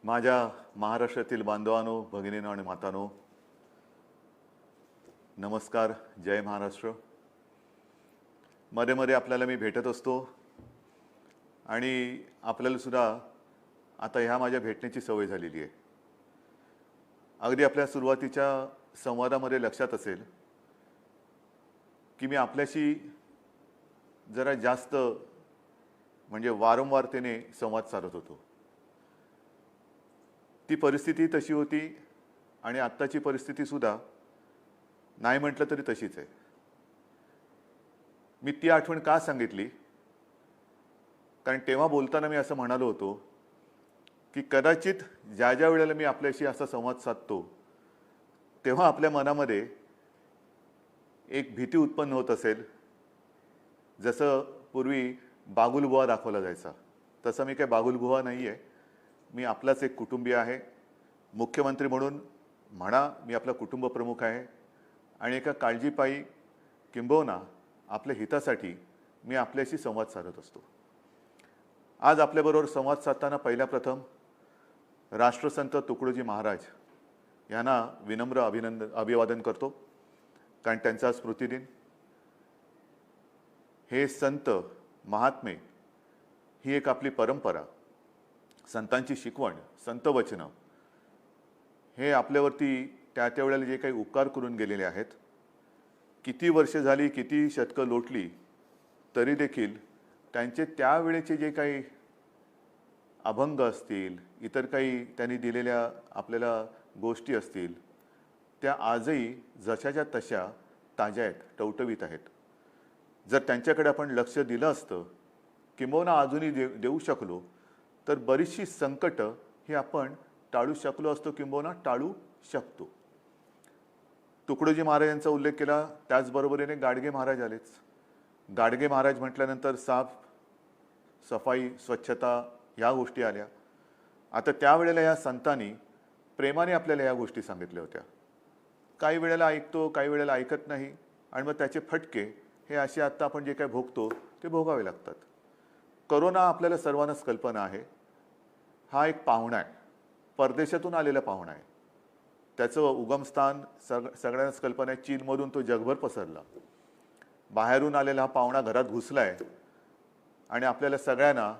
माझ्या महाराष्ट्रातील बांधवांनो, भगिनींनो आणि मातांनो, नमस्कार. जय महाराष्ट्र. मध्ये मध्ये आपल्याला मी भेटत असतो आणि आपल्याला सुद्धा आता ह्या माझ्या भेटण्याची सवय झालेली आहे. अगदी आपल्या सुरुवातीच्या संवादामध्ये लक्षात असेल की मी आपल्याशी जरा जास्त म्हणजे वारंवारतेने संवाद साधत होतो. ती परिस्थिती तशी होती आणि आत्ताची परिस्थिती सुद्धा नाही म्हटलं तरी तशीच आहे. मी ती आठवण का सांगितली? कारण तेव्हा बोलताना मी असं म्हणालो होतो की कदाचित ज्या ज्या वेळेला मी आपल्याशी असा संवाद साधतो तेव्हा आपल्या मनामध्ये एक भीती उत्पन्न होत असेल. जसं पूर्वी बागुलबुवा दाखवला जायचा, तसं मी काही बागुलबुवा नाही आहे. मी आपलाच एक कुटुंबीय आहे. मुख्यमंत्री म्हणून म्हणा, मी आपला कुटुंब प्रमुख आहे आणि एका काळजीपायी किंबहुना आपल्या हितासाठी मी आपल्याशी संवाद साधत असतो. आज आपल्याबरोबर संवाद साधताना पहिल्या प्रथम राष्ट्रसंत तुकडोजी महाराज यांना विनम्र अभिवादन करतो, कारण त्यांचा स्मृतिदिन. हे संत महात्मे ही एक आपली परंपरा, संतांची शिकवण, संत वचनं हे आपल्यावरती त्या त्या वेळेला जे काही उपकार करून गेलेले आहेत, किती वर्ष झाली, किती शतकं लोटली तरी देखील त्यांचे त्यावेळेचे जे काही अभंग असतील, इतर काही त्यांनी दिलेल्या आपल्याला गोष्टी असतील, त्या आजही जशाच्या तशा ताज्या आहेत, टवटवीत आहेत. जर त्यांच्याकडे आपण लक्ष दिलं असतं, किंबहुना अजूनही देऊ शकलो, तर बरीचशी संकट ही आपण टाळू शकलो असतो, किंबहुना टाळू शकतो. तुकडोजी महाराजांचा उल्लेख केला, त्याचबरोबरीने गाडगे महाराज आलेच. गाडगे महाराज म्हटल्यानंतर साफ सफाई, स्वच्छता ह्या गोष्टी आल्या. आता त्यावेळेला या संतांनी प्रेमाने आपल्याला ह्या गोष्टी सांगितल्या होत्या. काही वेळेला ऐकतो, काही वेळेला ऐकत नाही, आणि मग त्याचे फटके हे असे आत्ता आपण जे काही भोगतो ते भोगावे लागतात. करोना आपल्याला सर्वांनाच कल्पना आहे, हा एक पाहुणा आहे, परदेशातून आलेला पाहुणा आहे. त्याचं उगमस्थान सगळ्यांनाच कल्पना आहे, चीनमधून तो जगभर पसरला. बाहेरून आलेला हा पाहुणा घरात घुसलाय आणि आपल्याला सगळ्यांना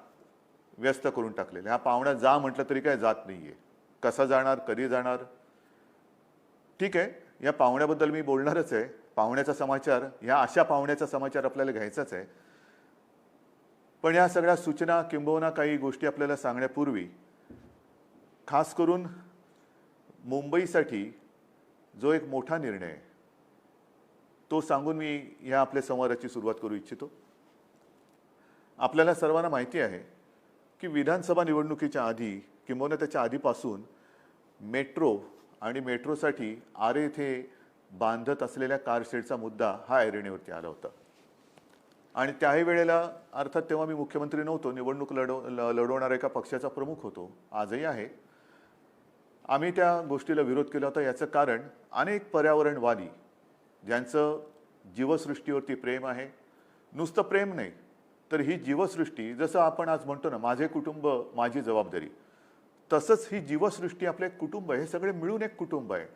व्यस्त करून टाकलेला. हा पाहुणा जा म्हटलं तरी काय जात नाहीये. कसा जाणार, कधी जाणार? ठीक आहे, या पाहुण्याबद्दल मी बोलणारच आहे. पाहुण्याचा समाचार, ह्या अशा पाहुण्याचा समाचार आपल्याला घ्यायचाच आहे. पण या सगळ्या सूचना किंबहुना काही गोष्टी आपल्याला सांगण्यापूर्वी खास करून मुंबईसाठी जो एक मोठा निर्णय आहे तो सांगून मी ह्या आपल्या संवादाची सुरुवात करू इच्छितो. आपल्याला सर्वांना माहिती आहे की विधानसभा निवडणुकीच्या आधी किंबहुना त्याच्या आधीपासून मेट्रो आणि मेट्रोसाठी आरे येथे बांधत असलेल्या कारशेडचा मुद्दा हा ऐरणीवरती आला होता. आणि त्याही वेळेला अर्थात तेव्हा मी मुख्यमंत्री नव्हतो, निवडणूक लढवणाऱ्या एका पक्षाचा प्रमुख होतो, आजही आहे. आम्ही त्या गोष्टीला विरोध केला होता. याचं कारण अनेक पर्यावरणवादी ज्यांचं जीवसृष्टीवरती प्रेम आहे, नुसतं प्रेम नाही तर ही जीवसृष्टी, जसं आपण आज म्हणतो ना, माझे कुटुंब माझी जबाबदारी, तसंच ही जीवसृष्टी आपलं एक कुटुंब आहे. हे सगळे मिळून एक कुटुंब आहे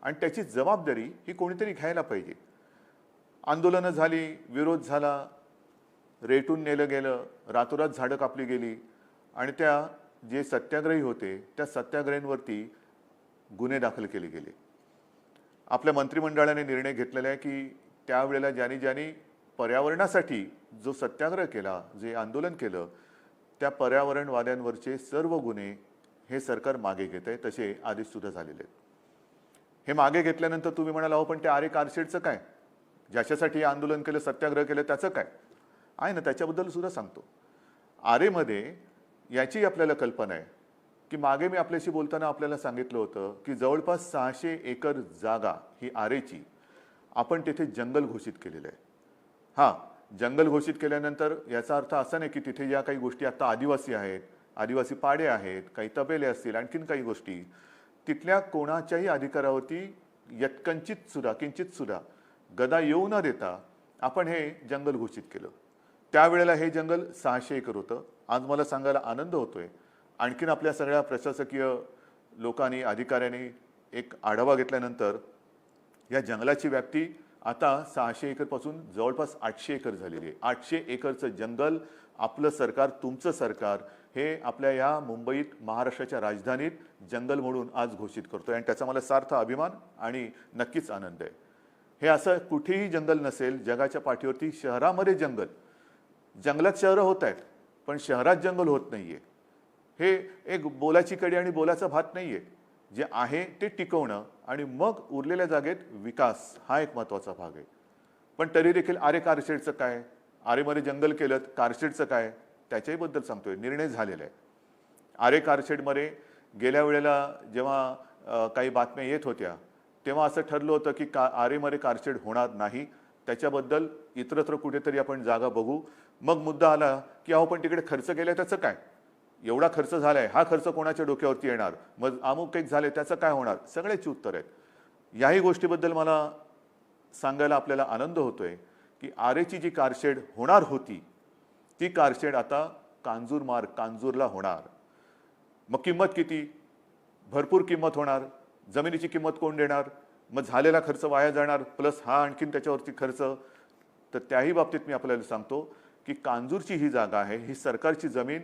आणि त्याची जबाबदारी ही कोणीतरी घ्यायला पाहिजे. आंदोलनं झाली, विरोध झाला, रेटून नेलं गेलं, रातोरात झाडं कापली गेली आणि त्या जे सत्याग्रही होते त्या सत्याग्रहींवरती गुन्हे दाखल केले गेले. आपल्या मंत्रिमंडळाने निर्णय घेतलेला आहे की त्यावेळेला ज्यांनी पर्यावरणासाठी जो सत्याग्रह केला, जे आंदोलन केलं, त्या पर्यावरणवाद्यांवरचे सर्व गुन्हे हे सरकार मागे घेत आहे. तसे आदेश सुद्धा झालेले आहेत. हे मागे घेतल्यानंतर तुम्ही म्हणाल, अहो पण ते आरे कारशेडचं काय, ज्याच्यासाठी आंदोलन केलं, सत्याग्रह केलं, त्याचं काय आहे ना, त्याच्याबद्दल सुद्धा सांगतो. आरेमध्ये याची आपल्याला कल्पना आहे की मागे मी आपल्याशी बोलताना आपल्याला सांगितलं होतं की जवळपास 600 एकर जागा ही आरेची आपण तिथे जंगल घोषित केलेलं आहे. हां, जंगल घोषित केल्यानंतर याचा अर्थ असा नाही की तिथे ज्या काही गोष्टी आता आदिवासी आहेत, आदिवासी पाडे आहेत, काही तबेले असतील, आणखीन काही गोष्टी, तिथल्या कोणाच्याही अधिकारावरती किंचित सुद्धा गदा येऊ न देता आपण हे जंगल घोषित केलं. त्यावेळेला हे जंगल 600 एकर होतं. आज मला सांगायला आनंद होतोय, आणखीन आपल्या सगळ्या प्रशासकीय लोकांनी अधिकाऱ्यांनी एक आढावा घेतल्यानंतर या जंगलाची व्याप्ती आता 600 एकरपासून जवळपास 800 एकर झालेली आहे. 800 एकरचं जंगल आपलं सरकार, तुमचं सरकार हे आपल्या या मुंबईत, महाराष्ट्राच्या राजधानीत जंगल म्हणून आज घोषित करतोय आणि त्याचा मला सार्थ अभिमान आणि नक्कीच आनंद आहे. हे असं कुठेही जंगल नसेल जगाच्या पाठीवरती. शहरामध्ये जंगलात शहरं होत आहेत, पण शहरात जंगल होत नाहीये. हे एक बोलाची कडी आणि बोलाचा भात नाहीये. जे आहे ते टिकवणं आणि मग उरलेल्या जागेत विकास हा एक महत्त्वाचा भाग आहे. पण तरी देखील आरे कारशेडचं काय, आरेमध्ये जंगल केलं, कारशेडचं काय, त्याच्याहीबद्दल सांगतोय. निर्णय झालेला आहे. आरे कारशेडमध्ये गेल्या वेळेला जेव्हा काही बातम्या येत होत्या तेव्हा असं ठरलं होतं की आरेमध्ये कारशेड होणार नाही. त्याच्याबद्दल इतरत्र कुठेतरी आपण जागा बघू. मग मुद्दा आला की अहो पण तिकडे खर्च केलाय त्याचं काय, एवढा खर्च झालाय, हा खर्च कोणाच्या डोक्यावरती येणार, मग अमुक एक झाले त्याचं काय होणार. सगळ्याची उत्तर आहेत. याही गोष्टीबद्दल मला सांगायला आपल्याला आनंद होतोय की आरेची जी कारशेड होणार होती ती कारशेड आता कांजूरला होणार. मग किंमत किती, भरपूर किंमत होणार. जमिनीची किंमत कोण देणार, मग झालेला खर्च वाया जाणार, प्लस हा आणखीन त्याच्यावरती खर्च. तर त्याही बाबतीत मी आपल्याला सांगतो की कांजूरची ही जागा आहे, ही सरकारची जमीन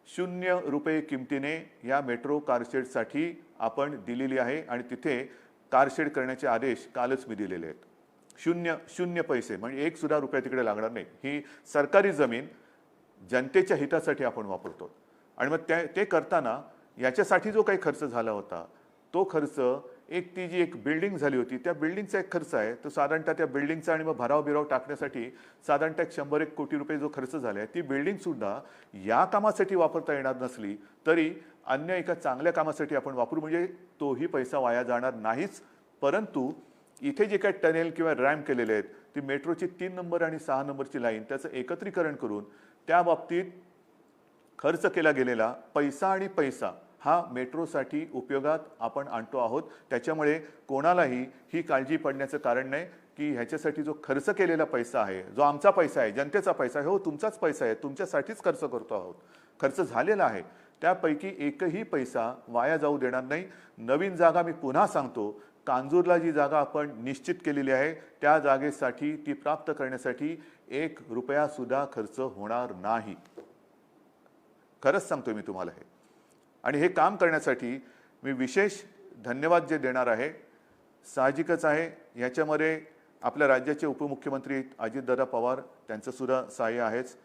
0 रुपये किमतीने या मेट्रो कारशेडसाठी आपण दिलेली आहे आणि तिथे कारशेड करण्याचे आदेश कालच मी दिलेले आहेत. 0 पैसे, म्हणजे 1 सुद्धा रुपया तिकडे लागणार नाही. ही सरकारी जमीन जनतेच्या हितासाठी आपण वापरतो. आणि मग ते करताना याच्यासाठी जो काही खर्च झाला होता तो खर्च, ती जी एक बिल्डिंग झाली होती त्या बिल्डिंगचा एक खर्च आहे, तो साधारणतः त्या बिल्डिंगचा आणि मग भराव टाकण्यासाठी साधारणतः 100-1 कोटी रुपये जो खर्च झाला आहे, ती बिल्डिंग सुद्धा या कामासाठी वापरता येणार नसली तरी अन्य एका चांगल्या कामासाठी आपण वापरू, म्हणजे तोही पैसा वाया जाणार नाहीच. परंतु इथे जे काही टनेल किंवा रॅम्प केलेले आहेत, ती मेट्रोची 3 नंबर आणि 6 नंबरची लाईन, त्याचं एकत्रीकरण करून त्या बाबतीत खर्च केला गेलेला पैसा हा मेट्रोसाठी उपयोगात आपण आणतो आहोत. त्याच्यामुळे कोणालाही ही काळजी पडण्याचं कारण नाही की ह्याच्यासाठी जो खर्च केलेला पैसा आहे, जो आमचा पैसा आहे, जनतेचा पैसा आहे, हो तुमचाच पैसा आहे, तुमच्यासाठीच खर्च करतो आहोत, खर्च झालेला आहे, त्यापैकी एकही पैसा वाया जाऊ देणार नाही. नवीन जागा मी पुन्हा सांगतो, कांजूरला जी जागा आपण निश्चित केलेली आहे त्या जागेसाठी, ती प्राप्त करण्यासाठी 1 रुपया सुद्धा खर्च होणार नाही. खरंच सांगतोय मी तुम्हाला हे. आणि हे काम करण्यासाठी मी विशेष धन्यवाद जे देणार आहे, साहजिकच आहे याच्यामध्ये आपल्या राज्याचे उपमुख्यमंत्री अजितदादा पवार, त्यांचं सुद्धा सहाय्य आहेच.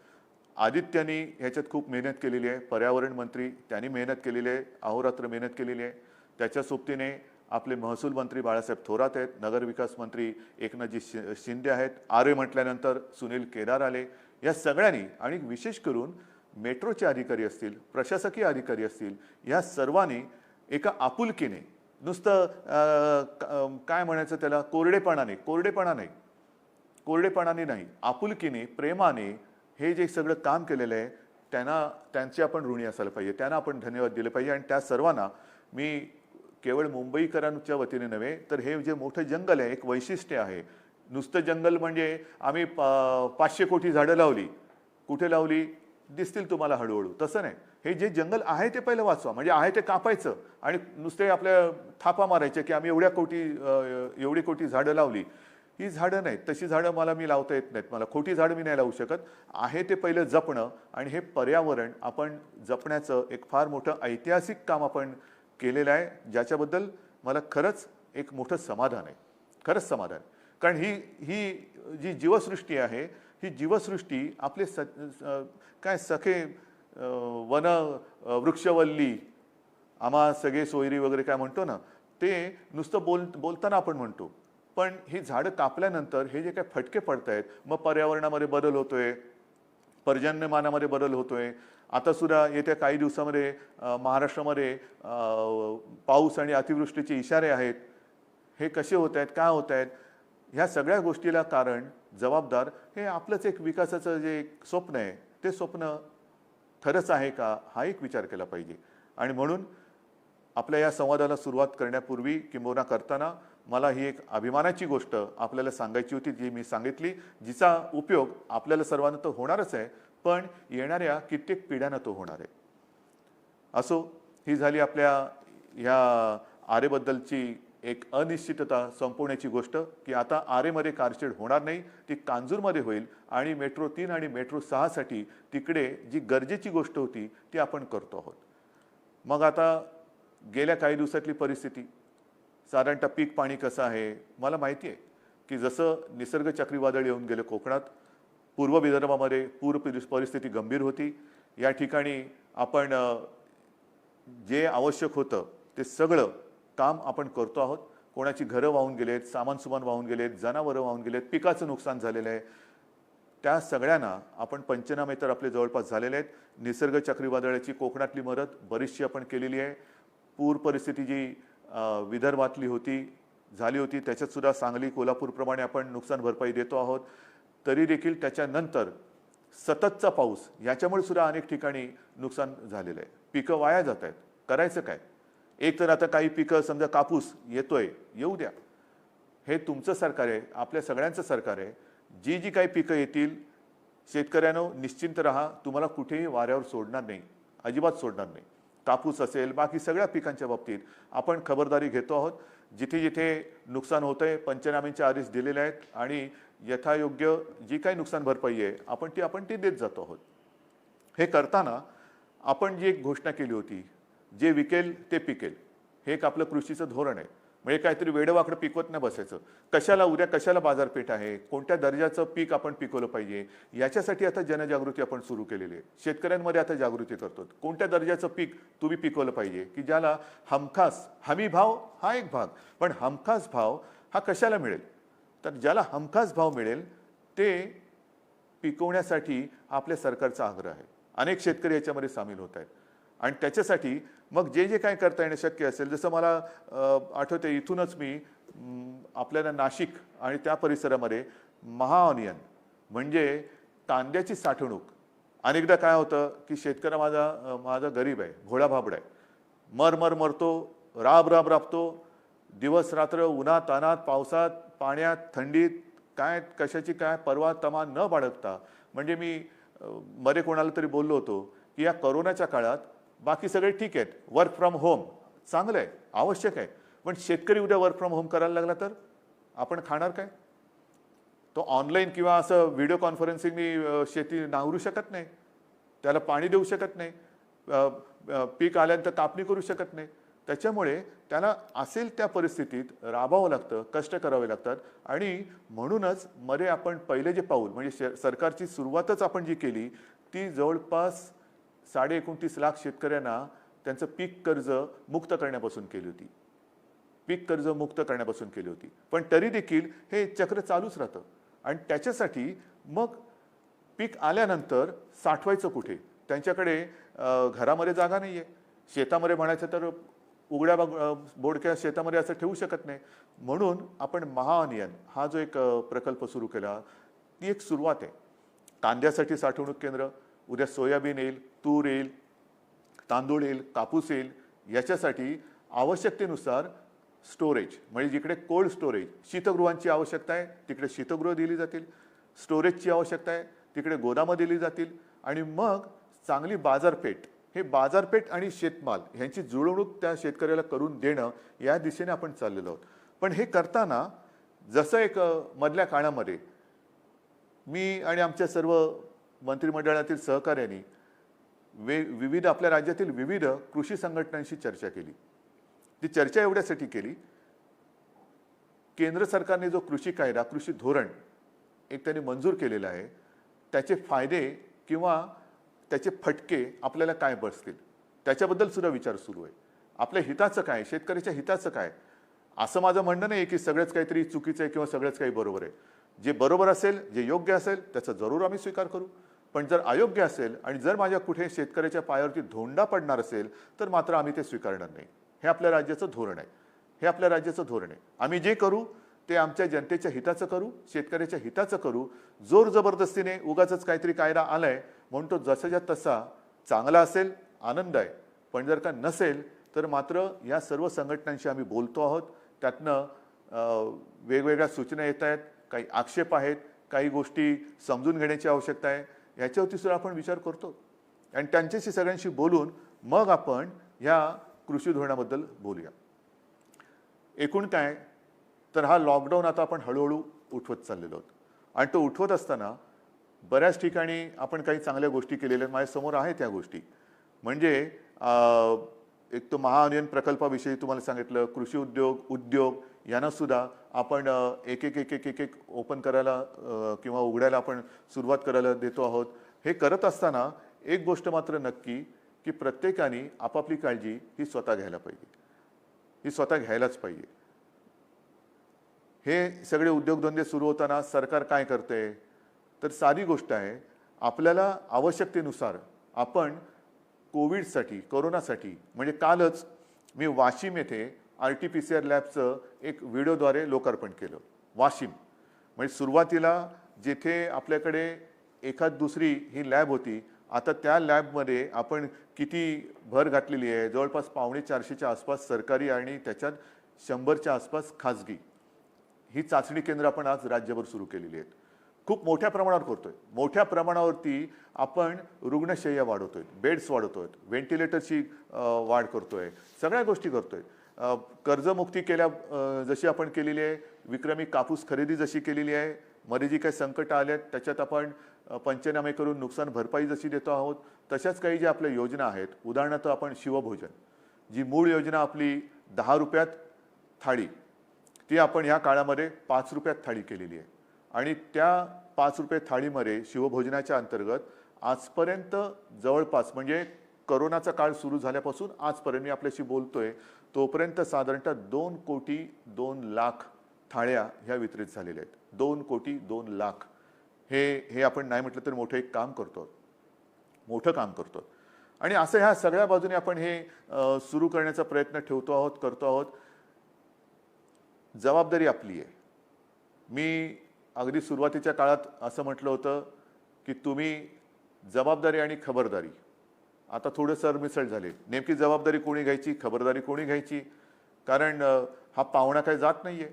आदित्यनी ह्याच्यात खूप मेहनत केलेली आहे. पर्यावरण मंत्री त्यांनी मेहनत केलेली आहे, अहोरात्र मेहनत केलेली आहे. त्याच्या सोबतीने आपले महसूल मंत्री बाळासाहेब थोरात आहेत, नगरविकास मंत्री एकनाथजी शिंदे आहेत, आरे म्हटल्यानंतर सुनील केदार आले. या सगळ्यांनी आणि विशेष करून मेट्रोचे अधिकारी असतील, प्रशासकीय अधिकारी असतील, या सर्वांनी एका आपुलकीने, नुसतं काय म्हणायचं त्याला, कोरडेपणाने नाही, आपुलकीने, प्रेमाने हे जे सगळं काम केलेलं आहे त्यांचे आपण ऋणी असायला पाहिजे, त्यांना आपण धन्यवाद दिले पाहिजे. आणि त्या सर्वांना मी केवळ मुंबईकरांच्या वतीने नव्हे तर हे जे मोठं जंगल आहे, एक वैशिष्ट्य आहे. नुसतं जंगल म्हणजे आम्ही 500 कोटी झाडं लावली, कुठे लावली दिसतील तुम्हाला हळूहळू, तसं नाही. हे जे जंगल आहे ते पहिलं वाचवा, म्हणजे आहे ते कापायचं आणि नुसते आपल्या थापा मारायचे की आम्ही एवढी कोटी झाडं लावली. ही झाडं नाहीत, तशी झाडं मी लावता येत नाहीत, मला खोटी झाडं मी नाही लावू शकत. आहे ते पहिलं जपणं आणि हे पर्यावरण आपण जपण्याचं एक फार मोठं ऐतिहासिक काम आपण केलेलं आहे, ज्याच्याबद्दल मला खरंच एक मोठं समाधान आहे, खरंच समाधान. कारण ही जी जीवसृष्टी आहे, ही जीवसृष्टी आपले काय सखे वन वृक्षवल्ली, आम्हा सगळे सोयरी वगैरे काय म्हणतो ना, ते नुसतं बोलताना आपण म्हणतो, पण ही झाडं कापल्यानंतर हे जे काय फटके पडत आहेत, मग पर्यावरणामध्ये बदल होतोय, पर्जन्यमानामध्ये बदल होतोय. आता सुद्धा येत्या काही दिवसामध्ये महाराष्ट्रामध्ये पाऊस आणि अतिवृष्टीचे इशारे आहेत. हे कसे होत आहेत, काय होत आहेत, ह्या सगळ्या गोष्टीला कारण, जबाबदार हे आपलंच एक विकासाचं जे एक स्वप्न आहे, ते स्वप्न खरंच आहे का, हा एक विचार केला पाहिजे. आणि म्हणून आपल्या या संवादाला सुरुवात करण्यापूर्वी किंबहुना करताना मला ही एक अभिमानाची गोष्ट आपल्याला सांगायची होती, जी मी सांगितली, जिचा उपयोग आपल्याला सर्वांना तर होणारच आहे, पण येणाऱ्या कित्येक पिढ्यांना तो होणार आहे. असो, ही झाली आपल्या ह्या आरेबद्दलची एक अनिश्चितता संपवण्याची गोष्ट, की आता आरेमध्ये कारशेड होणार नाही, ती कांजूरमध्ये होईल आणि मेट्रो 3 आणि मेट्रो 6 साठी तिकडे जी गरजेची गोष्ट होती ती आपण करतो आहोत. मग आता गेल्या काही दिवसातली परिस्थिती, साधारणतः पीक पाणी कसं आहे, मला माहिती आहे की जसं निसर्ग चक्रीवादळ येऊन गेले कोकणात, पूर्व विदर्भामध्ये पूर परिस्थिती गंभीर होती. या ठिकाणी आपण जे आवश्यक होतं ते सगळं काम आपण करतो आहोत. कोणाची घरं वाहून गेलेत, सामान वाहून गेलेत, जनावरं वाहून गेलेत, पिकाचं नुकसान झालेलं आहे. त्या सगळ्यांना आपण पंचनामे तर आपले जवळपास झालेले आहेत. निसर्ग चक्रीवादळाची कोकणातली मदत बरीचशी आपण केलेली आहे. पूर परिस्थिती जी विदर्भातली झाली होती त्याच्यात सुद्धा सांगली, कोल्हापूरप्रमाणे आपण नुकसान भरपाई देतो आहोत. तरी देखील त्याच्यानंतर सततचा पाऊस याच्यामुळे सुद्धा अनेक ठिकाणी नुकसान झालेलं आहे. पिकं वाया जात आहेत. करायचं काय? एक तर आता काही पिकं, समजा कापूस येतोय, येऊ द्या. हे तुमचं सरकार आहे, आपल्या सगळ्यांचं सरकार आहे. जी जी काही पिकं येतील, शेतकऱ्यांनो निश्चिंत राहा, तुम्हाला कुठेही वाऱ्यावर सोडणार नाही, अजिबात सोडणार नाही. कापूस असेल, बाकी सगळ्या पिकांच्या बाबतीत आपण खबरदारी घेतो आहोत. जिथे जिथे नुकसान होतंय पंचनाम्यांचे आदेश दिलेले आहेत आणि यथायोग्य जी काही नुकसान भरपाई आहे आपण ती देत जातो आहोत. हे करताना आपण जी एक घोषणा केली होती, जे विकेल ते पिकेल, हे एक आपलं कृषीचं धोरण आहे. म्हणजे काहीतरी वेडवाकडं पिकवत नाही बसायचं. उद्या कशाला बाजारपेठ आहे, कोणत्या दर्जाचं पीक आपण पिकवलं पाहिजे, याच्यासाठी आता जनजागृती आपण सुरू केलेली आहे. शेतकऱ्यांमध्ये आता जागृती करतो. कोणत्या दर्जाचं पीक तुम्ही पिकवलं पाहिजे, की ज्याला हमखास, हमी भाव हा एक भाग, पण हमखास भाव हा कशाला मिळेल, तर ज्याला हमखास भाव मिळेल ते पिकवण्यासाठी आपल्या सरकारचा आग्रह आहे. अनेक शेतकरी याच्यामध्ये सामील होत आहेत आणि त्याच्यासाठी मग जे जे काय करता येणं शक्य असेल, जसं मला आठवते इथूनच मी आपल्याला नाशिक आणि त्या परिसरामध्ये महाऑनियन म्हणजे कांद्याची साठवणूक. अनेकदा काय होतं की शेतकरी माझा गरीब आहे, भोळा भाबडा आहे, मरतो, राबतो, दिवस रात्र उन्हात तानात, पावसात, पाण्यात, थंडीत, काय कशाची काय पर्वा तमा न बाळगता. म्हणजे मी मध्ये कोणाला तरी बोललो होतो की या कोरोनाच्या काळात बाकी सगळे ठीक आहेत, वर्क फ्रॉम होम चांगलं आहे, आवश्यक आहे, पण शेतकरी उद्या वर्क फ्रॉम होम करायला लागला तर आपण खाणार काय? तो ऑनलाईन किंवा असं व्हिडिओ कॉन्फरन्सिंगनी शेती नांगरू शकत नाही, त्याला पाणी देऊ शकत नाही, पीक आल्यानंतर कापणी करू शकत नाही. त्याच्यामुळे त्याला असेल त्या परिस्थितीत राबावं लागतं, कष्ट करावे लागतात. आणि म्हणूनच मध्ये आपण पहिले जे पाऊल म्हणजे सरकारची सुरुवातच आपण जी केली ती जवळपास 29.5 लाख शेतकऱ्यांना त्यांचं पीक कर्ज मुक्त करण्यापासून केली होती. पण तरी देखील हे चक्र चालूच राहतं आणि त्याच्यासाठी मग पीक आल्यानंतर साठवायचं कुठे? त्यांच्याकडे घरामध्ये जागा नाहीये. शेतामध्ये म्हणायचं तर उघड्या बोडक्या शेतामध्ये असं ठेवू शकत नाही. म्हणून आपण महाऑनियन हा जो एक प्रकल्प सुरू केला, ती एक सुरुवात आहे. कांद्यासाठी साठवणूक केंद्र, उद्या सोयाबीन येईल, तूर येईल, तांदूळ येईल, कापूस येईल. याच्यासाठी आवश्यकतेनुसार स्टोरेज म्हणजे जिकडे कोल्ड स्टोरेज, शीतगृहांची आवश्यकता आहे तिकडे शीतगृह दिली जातील, स्टोरेजची आवश्यकता आहे तिकडे गोदामं दिली जातील. आणि मग चांगली बाजारपेठ, हे बाजारपेठ आणि शेतमाल ह्यांची जुळवणूक त्या शेतकऱ्याला करून देणं या दिशेने आपण चाललेलो आहोत. पण हे करताना जसं एक मधल्या काळामध्ये मी आणि आमच्या सर्व मंत्रिमंडळातील सहकार्यांनी विविध आपल्या राज्यातील विविध कृषी संघटनांशी चर्चा केली. ती चर्चा एवढ्यासाठी केली, केंद्र सरकारने जो कृषी कायदा, कृषी धोरण एक त्यांनी मंजूर केलेला आहे, त्याचे फायदे किंवा त्याचे फटके आपल्याला काय बसतील त्याच्याबद्दल सुद्धा विचार सुरू आहे. आपल्या हिताचं काय, शेतकऱ्याच्या हिताचं काय? असं माझं म्हणणं नाही की सगळंच काहीतरी चुकीचं आहे किंवा सगळंच काही बरोबर आहे. जे बरोबर असेल, जे योग्य असेल त्याचा जरूर आम्ही स्वीकार करू. पण जर अयोग्य असेल आणि जर माझ्या कुठे शेतकऱ्याच्या पायावरती धोंडा पडणार असेल तर मात्र आम्ही ते स्वीकारणार नाही. हे आपल्या राज्याचं धोरण आहे. आम्ही जे करू ते आमच्या जनतेच्या हिताचं करू, शेतकऱ्याच्या हिताचं करू. जोर जबरदस्तीने उगाचच काहीतरी कायदा आलाय म्हणून तो जसाच्या तसा चांगला असेल, आनंद आहे. पण जर का नसेल तर मात्र या सर्व संघटनांशी आम्ही बोलतो आहोत. त्यातनं वेगवेगळ्या सूचना येत आहेत, काही आक्षेप आहेत, काही गोष्टी समजून घेण्याची आवश्यकता आहे. याच्यावरती सुद्धा आपण विचार करतो आणि त्यांच्याशी सगळ्यांशी बोलून मग आपण ह्या कृषी धोरणाबद्दल बोलूया. एकूण काय, तर हा लॉकडाऊन आता आपण हळूहळू उठवत चाललेलो आहोत आणि तो उठवत असताना बऱ्याच ठिकाणी आपण काही चांगल्या गोष्टी केलेल्या आहेत. माझ्यासमोर आहेत त्या गोष्टी. म्हणजे एक तो महाअनियन प्रकल्पाविषयी तुम्हाला सांगितलं, कृषी उद्योग यांना सुद्धा आपण एक एक एक एक एक एक ओपन करायला किंवा उघडायला आपण सुरुवात करायला देतो आहोत. हे करत असताना एक गोष्ट मात्र नक्की, की प्रत्येकाने आपापली काळजी ही स्वतः घ्यायला पाहिजे, ही स्वतः घ्यायलाच पाहिजे. हे सगळे उद्योगधंदे सुरू होताना सरकार काय करते, तर साधी गोष्ट आहे, आपल्याला आवश्यकतेनुसार आपण कोविडसाठी, कोरोनासाठी, म्हणजे कालच मी वाशिम येथे RT-PCR लॅबचं एक व्हिडिओद्वारे लोकार्पण केलं. वाशिम म्हणजे सुरुवातीला जिथे आपल्याकडे एखाद दुसरी ही लॅब होती, आता त्या लॅबमध्ये आपण किती भर घातलेली आहे. जवळपास 450च्या आसपास सरकारी आणि त्याच्यात 100च्या आसपास खाजगी ही चाचणी केंद्र आपण आज राज्यभर सुरू केलेली आहेत. खूप मोठ्या प्रमाणावर करतोय. मोठ्या प्रमाणावरती आपण रुग्णशय्या वाढवतोय, बेड्स वाढवतोय, व्हेंटिलेटरची वाढ करतोय, सगळ्या गोष्टी करतोय. कर्जमुक्ती जशी आपण केलेली आहे, विक्रमी कापूस खरेदी जशी केलेली आहे, मध्ये जी काही संकट आले आहेत त्याच्यात आपण पंचनामे करून नुकसान भरपाई जशी देतो आहोत, तशाच काही ज्या आपल्या योजना आहेत. उदाहरणार्थ आपण शिवभोजन, जी मूळ योजना आपली 10 रुपयात थाळी, ती आपण ह्या काळामध्ये 5 रुपयात थाळी केलेली आहे. आणि त्या 5 रुपये थाळीमध्ये शिवभोजनाच्या अंतर्गत आजपर्यंत जवळपास, म्हणजे करोनाचा काळ सुरू झाल्यापासून आजपर्यंत मी आपल्याशी बोलतोय तोपर्यंत साधारणतः 2,02,00,000 थाळ्या ह्या वितरित झालेल्या आहेत. 2,02,00,000. हे आपण नाही म्हटलं तर मोठं एक काम करतो, मोठं काम करतो. आणि असं ह्या सगळ्या बाजूने आपण हे सुरू करण्याचा प्रयत्न ठेवतो आहोत, करतो आहोत. जबाबदारी आपली आहे. मी अगदी सुरुवातीच्या काळात असं म्हटलं होतं की तुम्ही जबाबदारी आणि खबरदारी, आता थोडं सरमिसळ झाले. नेमकी जबाबदारी कोणी घ्यायची, खबरदारी कोणी घ्यायची? कारण हा पाहुणा काही जात नाहीये,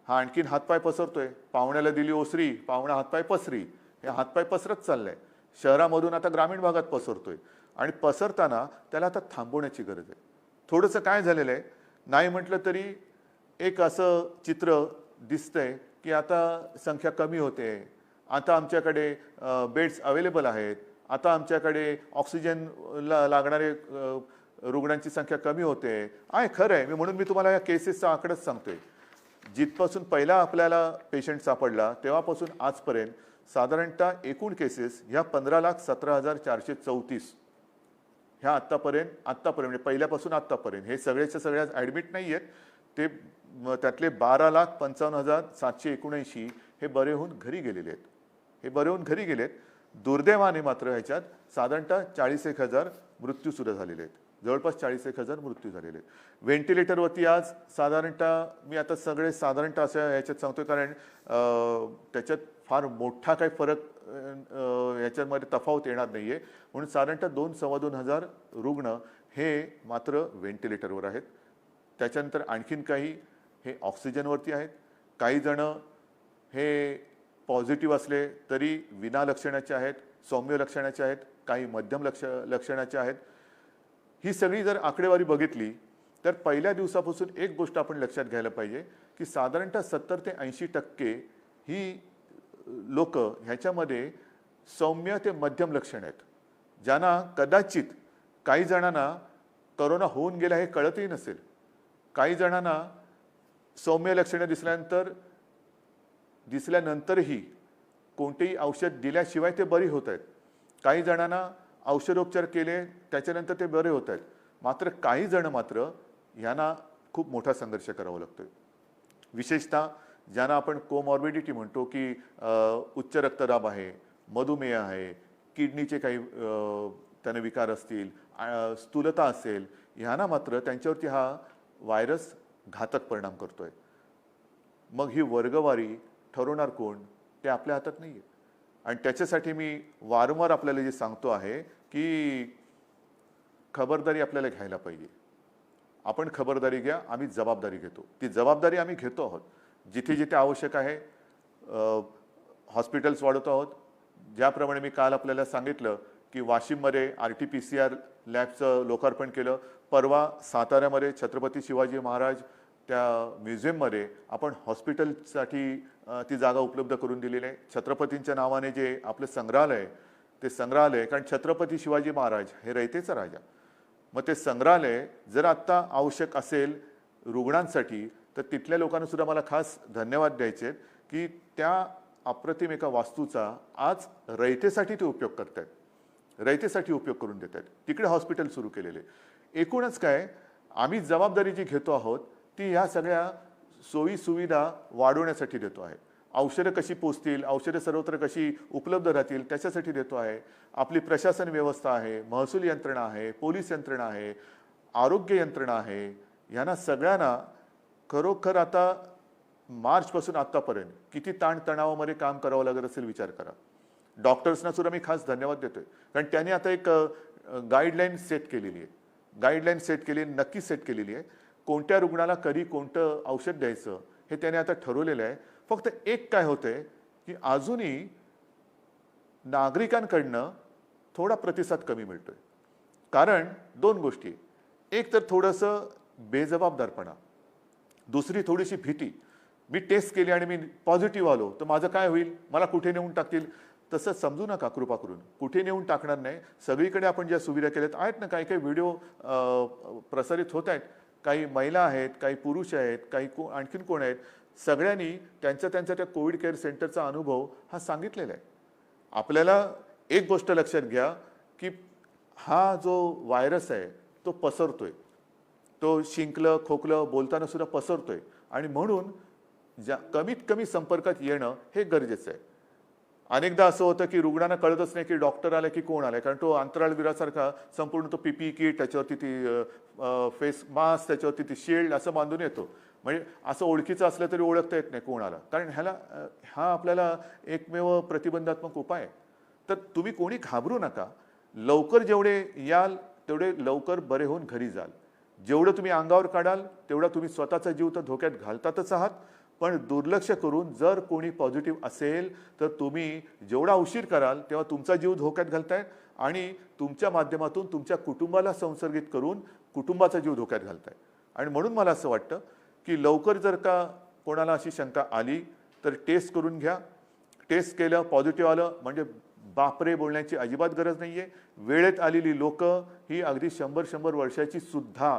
हा आणखीन हातपाय पसरतोय. पाहुण्याला दिली ओसरी, पाहुणा हातपाय पसरी, हे हातपाय पसरत चाललंय. शहरामधून आता ग्रामीण भागात पसरतोय आणि पसरताना त्याला आता थांबवण्याची गरज आहे. थोडंसं काय झालेलं आहे, नाही म्हटलं तरी एक असं चित्र दिसतंय की आता संख्या कमी होते, आता आमच्याकडे बेड्स अवेलेबल आहेत, आता आमच्याकडे ऑक्सिजन लागणारे रुग्णांची संख्या कमी होते आहे. खरं आहे. म्हणून मी तुम्हाला या केसेसचा आकडाच सांगतोय. जिथपासून पहिला आपल्याला पेशंट सापडला तेव्हापासून आजपर्यंत साधारणतः एकूण केसेस ह्या 15,17,434 ह्या आत्तापर्यंत म्हणजे पहिल्यापासून आत्तापर्यंत हे सगळ्याच्या सगळ्या ॲडमिट नाही आहेत. ते त्यातले 12,55,779 हे बरे होऊन घरी गेलेले आहेत. हे बरे होऊन घरी गेलेत. दुर्दैवाने मात्र ह्याच्यात साधारणतः 41,000 मृत्यू सुद्धा झालेले आहेत. जवळपास 41,000 मृत्यू झालेले आहेत. व्हेंटिलेटरवरती आज साधारणतः, मी आता सगळे साधारणतः असं ह्याच्यात सांगतोय कारण त्याच्यात फार मोठा काही फरक ह्याच्यामध्ये तफावत येणार नाही आहे. म्हणून साधारणतः 2,000-2,500 रुग्ण हे मात्र व्हेंटिलेटरवर आहेत. त्याच्यानंतर आणखीन काही हे ऑक्सिजनवरती आहेत. काही जण हे पॉझिटिव्ह असले तरी विना लक्षणाचे आहेत, सौम्य लक्षणाचे आहेत, काही मध्यम लक्षणाचे आहेत. ही सगळी जर आकडेवारी बघितली तर पहिल्या दिवसापासून एक गोष्ट आपण लक्षात घ्यायला पाहिजे की साधारणतः 70 ते 80% ही लोक ह्याच्यामध्ये सौम्य ते मध्यम लक्षण आहेत, ज्यांना कदाचित काही जणांना करोना होऊन गेला हे कळतही नसेल. काही जणांना सौम्य लक्षणे दिसल्यानंतरही कोणतेही औषध दिल्याशिवाय ते बरी होत आहेत. काही जणांना औषधोपचार केले त्याच्यानंतर ते बरे होत आहेत. मात्र काही जण मात्र ह्यांना खूप मोठा संघर्ष करावा लागतोय. विशेषतः ज्यांना आपण कोमॉर्बिडिटी म्हणतो की उच्च रक्तदाब आहे, मधुमेह आहे, किडनीचे काही त्यांना विकार असतील, स्थूलता असेल, ह्यांना मात्र त्यांच्यावरती हा व्हायरस घातक परिणाम करतोय. मग ही वर्गवारी ठरवणार कोण, ते आपल्या हातात नाही आहे. आणि त्याच्यासाठी मी वारंवार आपल्याला जे सांगतो आहे की खबरदारी आपल्याला घ्यायला पाहिजे. आपण खबरदारी घ्या, आम्ही जबाबदारी घेतो. ती जबाबदारी आम्ही घेतो आहोत. जिथे जिथे आवश्यक आहे हॉस्पिटल्स वाढवतो आहोत. ज्याप्रमाणे मी काल आपल्याला सांगितलं की वाशिममध्ये RT-PCR लॅबचं लोकार्पण केलं. परवा साताऱ्यामध्ये छत्रपती शिवाजी महाराज त्या म्युझियममध्ये आपण हॉस्पिटलसाठी ती जागा उपलब्ध करून दिलेली आहे. छत्रपतींच्या नावाने जे आपलं संग्रहालय, ते संग्रहालय, कारण छत्रपती शिवाजी महाराज हे रयतेचा राजा, मग ते संग्रहालय जर आत्ता आवश्यक असेल रुग्णांसाठी, तर तिथल्या लोकांना सुद्धा मला खास धन्यवाद द्यायचे की त्या अप्रतिम एका वास्तूचा आज रयतेसाठी ते उपयोग करतात, रयतेसाठी उपयोग करून देतात. तिकडे हॉस्पिटल सुरू केलेले. एकूणच काय, आम्ही जबाबदारी जी घेतो आहोत ती ह्या सगळ्या सोयी सुविधा वाढवण्यासाठी देतो आहे. औषधं कशी पोचतील, औषधं सर्वत्र कशी उपलब्ध राहतील त्याच्यासाठी देतो आहे. आपली प्रशासन व्यवस्था आहे, महसूल यंत्रणा आहे, पोलीस यंत्रणा आहे, आरोग्य यंत्रणा आहे. यांना सगळ्यांना खरोखर आता मार्चपासून आत्तापर्यंत किती ताणतणावामध्ये काम करावं लागत असेल विचार करा. डॉक्टर्सना सुद्धा मी खास धन्यवाद देतोय, कारण त्यांनी आता एक गाईडलाईन सेट केलेली आहे. गाईडलाईन सेट केलेली, नक्की सेट केलेली आहे. कोणत्या रुग्णाला कधी कोणतं औषध द्यायचं हे त्याने आता ठरवलेलं आहे. फक्त एक काय होतंय की अजूनही नागरिकांकडनं थोडा प्रतिसाद कमी मिळतोय. कारण दोन गोष्टी, एक तर थोडंसं बेजबाबदारपणा, दुसरी थोडीशी भीती. मी टेस्ट केली आणि मी पॉझिटिव्ह आलो तर माझं काय होईल, मला कुठे नेऊन टाकतील. तसं समजू नका कृपा करून, कुठे नेऊन टाकणार नाही. सगळीकडे आपण ज्या सुविधा केल्यात आहेत ना, काही काही व्हिडिओ प्रसारित होत आहेत, काही महिला आहेत, काही पुरुष आहेत, काही आणखीन कोण आहेत, सगळ्यांनी त्यांच्या त्या कोविड केअर सेंटरचा अनुभव हा सांगितलेला आहे. आपल्याला एक गोष्ट लक्षात घ्या की हा जो व्हायरस आहे तो पसरतोय, तो शिंकलं खोकलं बोलताना सुद्धा पसरतोय, आणि म्हणून कमीत कमी संपर्कात येणं हे गरजेचं आहे. अनेकदा असं होतं की रुग्णांना कळतच नाही की डॉक्टर आले की कोण आले, कारण तो अंतराळवीरासारखा संपूर्ण तो PPE किट, त्याच्यावरती ती फेस मास्क, त्याच्यावरती ती शील्ड असं बांधून येतो. म्हणजे असं ओळखीचं असलं तरी ओळखता येत नाही कोण आला, कारण हा आपल्याला एकमेव प्रतिबंधात्मक उपाय आहे. तर तुम्ही कोणी घाबरू नका. लवकर जेवढे याल तेवढे लवकर बरे होऊन घरी जाल. जेवढं तुम्ही अंगावर काढाल तेवढा तुम्ही स्वतःचा जीव तर धोक्यात घालतातच आहात, पण दुर्लक्ष करून जर कोणी पॉझिटिव्ह असेल तर तुम्ही जेवढा उशीर कराल तेव्हा तुमचा जीव धोक्यात घालताय आणि तुमच्या माध्यमातून तुमच्या कुटुंबाला संसर्गित करून कुटुंबाचा जीव धोक्यात घालताय. आणि म्हणून मला असं वाटतं की लवकर जर का कोणाला अशी शंका आली तर टेस्ट करून घ्या. टेस्ट केलं, पॉझिटिव्ह आलं म्हणजे बापरे बोलण्याची अजिबात गरज नाहीये. वेळेत आलेली लोक ही अगदी 100 वर्षाची सुद्धा,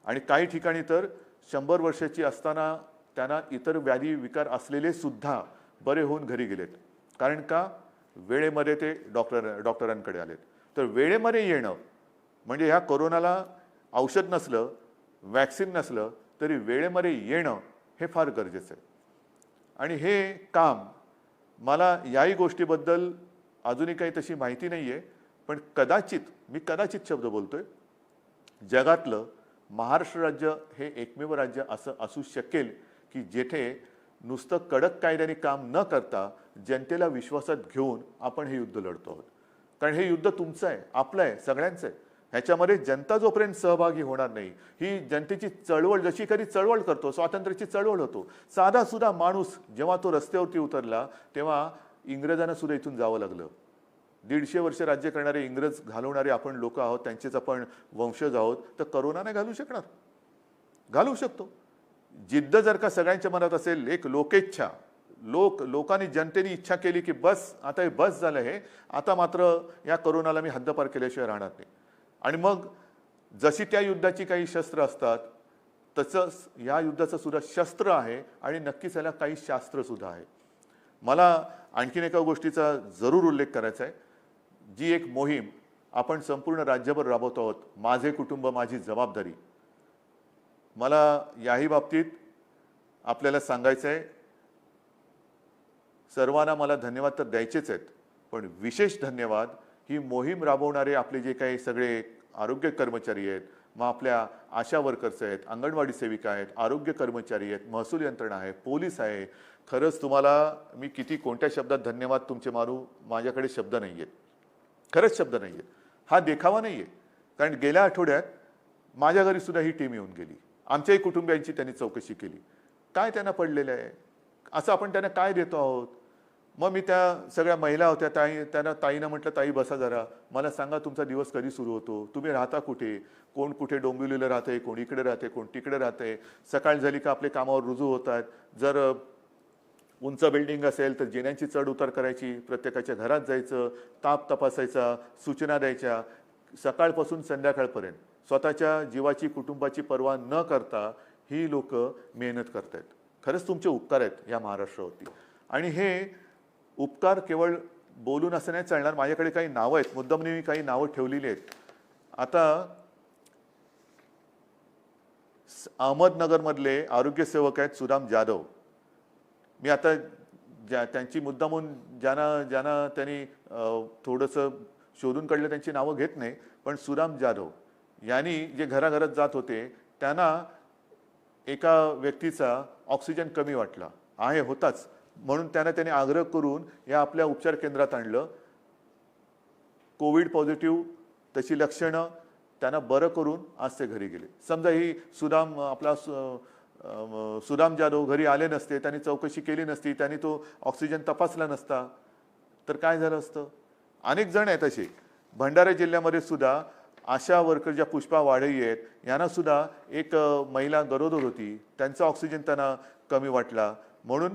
आणि काही ठिकाणी तर 100 वर्षाची असताना त्यांना इतर व्याधी विकार असलेले सुद्धा बरे होऊन घरी गेलेत. कारण का, वेळेमध्ये ते डॉक्टरांकडे आलेत. तर वेळेमध्ये येणं म्हणजे ह्या कोरोनाला औषध नसलं, वॅक्सिन नसलं तरी वेळेमध्ये येणं हे फार गरजेचं आहे. आणि हे काम मला याही गोष्टीबद्दल अजूनही काही तशी माहिती नाही आहे, पण कदाचित शब्द बोलतोय, जगातलं महाराष्ट्र राज्य हे एकमेव राज्य असं असू शकेल की जेथे नुसतं कडक कायद्याने काम न करता जनतेला विश्वासात घेऊन आपण हे युद्ध लढतो आहोत. कारण हे युद्ध तुमचं आहे, आपलं आहे, सगळ्यांचं आहे. ह्याच्यामध्ये जनता जोपर्यंत सहभागी होणार नाही, ही जनतेची चळवळ जशी कधी चळवळ करतो, स्वातंत्र्याची चळवळ होतो, साधा सुद्धा माणूस जेव्हा तो रस्त्यावरती उतरला तेव्हा इंग्रजांना सुद्धा इथून जावं लागलं. 150 वर्ष राज्य करणारे इंग्रज घालवणारे आपण लोक आहोत, त्यांचेच आपण वंशज आहोत. तर करोना नाही घालू शकणार, घालू शकतो. जिद्द जर का सगळ्यांच्या मनात असेल, एक लोकेच्छा, लोकांनी जनतेने इच्छा केली की बस आता हे बस झालं, हे आता मात्र या करोनाला मी हद्दपार केल्याशिवाय राहणार नाही. आणि मग जशी त्या युद्धाची काही शस्त्र असतात तसंच या युद्धाचं सुद्धा शस्त्र आहे आणि नक्कीच याला काही शास्त्र सुद्धा आहे. मला आणखीन एका गोष्टीचा जरूर उल्लेख करायचा आहे. जी एक मोहीम आपण संपूर्ण राज्यभर राबवतो आहोत, माझे कुटुंब माझी जबाबदारी, मला याही बाबतीत आपल्याला सांगायचं आहे, सर्वांना मला धन्यवाद तर द्यायचेच आहेत, पण विशेष धन्यवाद ही मोहीम राबवणारे आपले जे काही सगळे आरोग्य कर्मचारी आहेत, मग आपल्या आशा वर्कर्स आहेत, अंगणवाडी सेविका आहेत, आरोग्य कर्मचारी आहेत, महसूल यंत्रणा आहे, पोलीस आहे. खरंच तुम्हाला मी किती कोणत्या शब्दात धन्यवाद तुमचे मारू, माझ्याकडे शब्द नाही आहेत, खरंच शब्द नाही आहेत. हा देखावा नाही आहे, कारण गेल्या आठवड्यात माझ्या घरी सुद्धा ही टीम येऊन गेली. आमच्याही कुटुंबियांची त्यांनी चौकशी केली. काय त्यांना पडलेलं आहे, असं आपण त्यांना काय देतो आहोत. मग मी त्या सगळ्या महिला होत्या, त्यांना ताईनं म्हटलं, ताई बसा जरा, मला सांगा तुमचा दिवस कधी सुरू होतो, तुम्ही राहता कुठे, कोण कुठे डोंबिवलीला राहते, कोण इकडे राहते, कोण तिकडे राहते, सकाळ झाली का आपले कामावर रुजू होतात, जर उंच बिल्डिंग असेल तर जिन्यांची चढ उतार करायची, प्रत्येकाच्या घरात जायचं, ताप तपासायचा, सूचना द्यायच्या, सकाळपासून संध्याकाळपर्यंत स्वतःच्या जीवाची कुटुंबाची पर्वा न करता ही लोक मेहनत करतायत. खरंच तुमचे उपकार आहेत या महाराष्ट्रावरती. आणि हे उपकार केवळ बोलून असं नाही चालणार. माझ्याकडे काही नावं आहेत, मुद्दामने मी काही नावं ठेवलेली आहेत. आता अहमदनगरमधले आरोग्यसेवक आहेत सुदाम जाधव. मी आता त्यांची मुद्दामून ज्यांना त्यांनी थोडंसं शोधून काढलं त्यांची नावं घेत नाही, पण सुदाम जाधव यांनी जे घराघरात जात होते त्यांना एका व्यक्तीचा ऑक्सिजन कमी वाटला आहे होताच, म्हणून त्यांनी आग्रह करून या आपल्या उपचार केंद्रात आणलं. कोविड पॉझिटिव्ह त्याची लक्षणं त्यांना बरं करून आज ते घरी गेले. समजा ही सुदाम जाधव घरी आले नसते, त्यांनी चौकशी केली नसती, त्यांनी तो ऑक्सिजन तपासला नसता तर काय झालं असतं. अनेक जण आहेत असे. भंडारा जिल्ह्यामध्ये सुद्धा आशा वर्कर ज्या पुष्पा वाढई आहेत यांना सुद्धा एक महिला गरोदर होती, त्यांचा ऑक्सिजन त्यांना कमी वाटला, म्हणून